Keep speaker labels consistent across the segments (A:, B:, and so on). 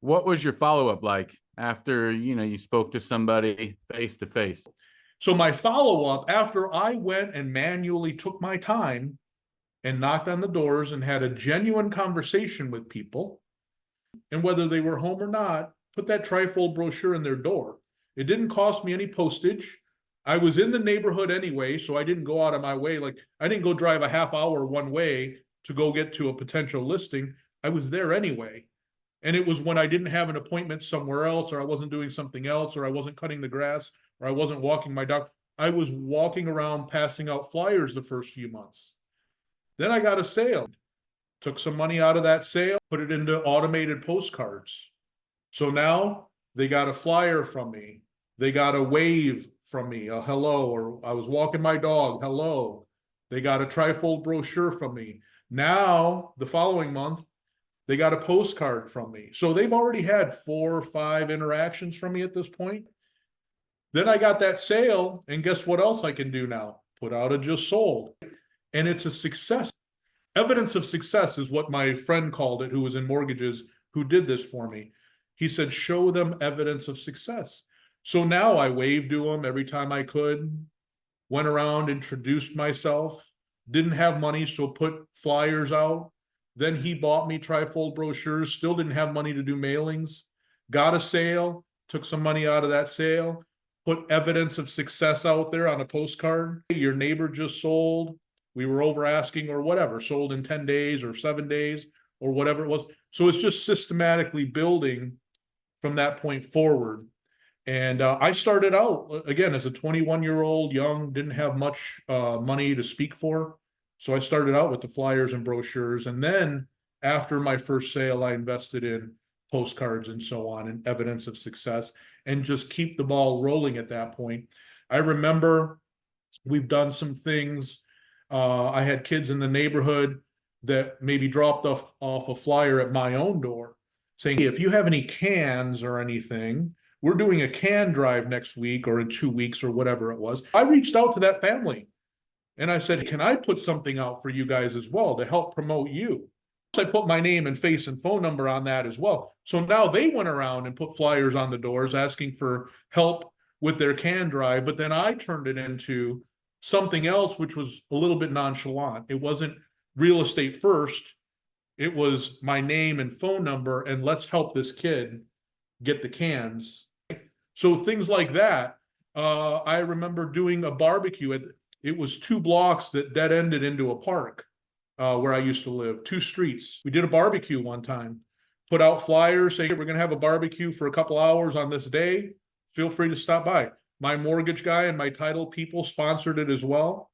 A: What was your follow-up like after, you spoke to somebody face to face?
B: So my follow-up, after I went and manually took my time and knocked on the doors and had a genuine conversation with people, and whether they were home or not, put that trifold brochure in their door. It didn't cost me any postage. I was in the neighborhood anyway, so I didn't go out of my way. Like, I didn't go drive a half hour one way to go get to a potential listing. I was there anyway. And it was when I didn't have an appointment somewhere else, or I wasn't doing something else, or I wasn't cutting the grass, or I wasn't walking my dog. I was walking around passing out flyers the first few months. Then I got a sale, took some money out of that sale, put it into automated postcards. So now they got a flyer from me. They got a wave from me, a hello, or I was walking my dog, hello. They got a trifold brochure from me. Now, the following month, they got a postcard from me. So they've already had 4 or 5 interactions from me at this point. Then I got that sale, and guess what else I can do now? Put out a just sold. And it's a success. Evidence of success is what my friend called it, who was in mortgages, who did this for me. He said, show them evidence of success. So now I waved to them every time I could, went around, introduced myself, didn't have money, so put flyers out. Then he bought me trifold brochures, still didn't have money to do mailings, got a sale, took some money out of that sale, put evidence of success out there on a postcard. Your neighbor just sold, we were over asking, or whatever, sold in 10 days or 7 days or whatever it was. So it's just systematically building from that point forward. And I started out, again, as a 21-year-old, young, didn't have much money to speak for. So I started out with the flyers and brochures. And then after my first sale, I invested in postcards and so on, and evidence of success, and just keep the ball rolling at that point. I remember we've done some things. I had kids in the neighborhood that maybe dropped off a flyer at my own door saying, hey, if you have any cans or anything, we're doing a can drive next week or in 2 weeks or whatever it was. I reached out to that family and I said, can I put something out for you guys as well to help promote you? So I put my name and face and phone number on that as well. So now they went around and put flyers on the doors asking for help with their can drive. But then I turned it into something else, which was a little bit nonchalant. It wasn't real estate first. It was my name and phone number, and let's help this kid get the cans. So things like that. I remember doing a barbecue. It was 2 blocks that dead ended into a park where I used to live, 2 streets. We did a barbecue one time, put out flyers saying, we're going to have a barbecue for a couple hours on this day. Feel free to stop by. My mortgage guy and my title people sponsored it as well.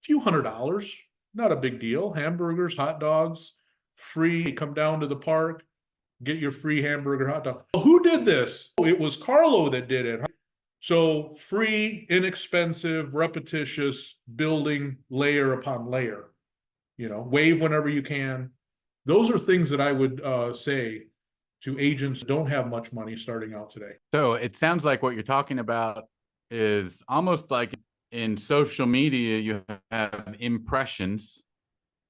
B: A few $100s, not a big deal. Hamburgers, hot dogs, free. Come down to the park, get your free hamburger, hot dog. Who did this? It was Carlo that did it. So free, inexpensive, repetitious, building layer upon layer. Wave whenever you can. Those are things that I would say to agents that don't have much money starting out today.
A: So it sounds like what you're talking about is almost like in social media, you have impressions,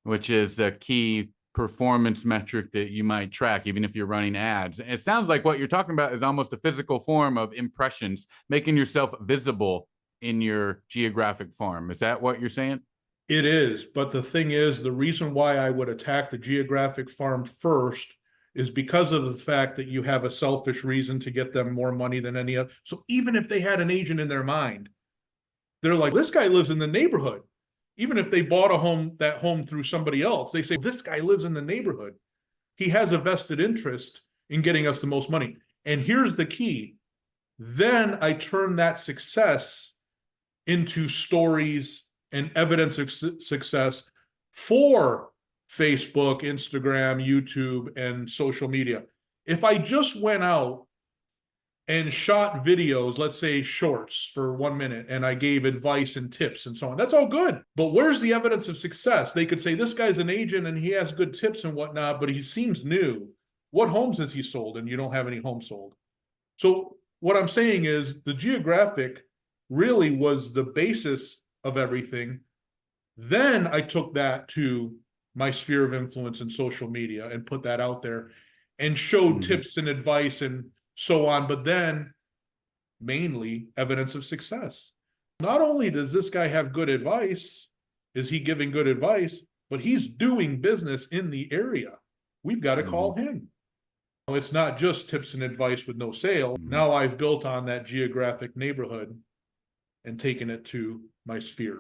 A: which is a key performance metric that you might track, even if you're running ads. It sounds like what you're talking about is almost a physical form of impressions, making yourself visible in your geographic farm. Is that what you're saying?
B: It is, but the thing is, the reason why I would attack the geographic farm first is because of the fact that you have a selfish reason to get them more money than any other. So even if they had an agent in their mind, they're like, this guy lives in the neighborhood. Even if they bought that home through somebody else, they say, this guy lives in the neighborhood. He has a vested interest in getting us the most money. And here's the key. Then I turn that success into stories and evidence of success for Facebook, Instagram, YouTube, and social media. If I just went out and shot videos, let's say shorts for 1 minute, and I gave advice and tips and so on, that's all good. But where's the evidence of success? They could say, this guy's an agent and he has good tips and whatnot, but he seems new. What homes has he sold? And you don't have any homes sold. So what I'm saying is the geographic really was the basis of everything. Then I took that to my sphere of influence in social media and put that out there. and showed
A: Mhm.
B: tips and advice and so on, but then mainly evidence of success. Not only does this guy have good advice, is he giving good advice, but he's doing business in the area. We've got to call him. It's not just tips and advice with no sale. Now I've built on that geographic neighborhood and taken it to my sphere.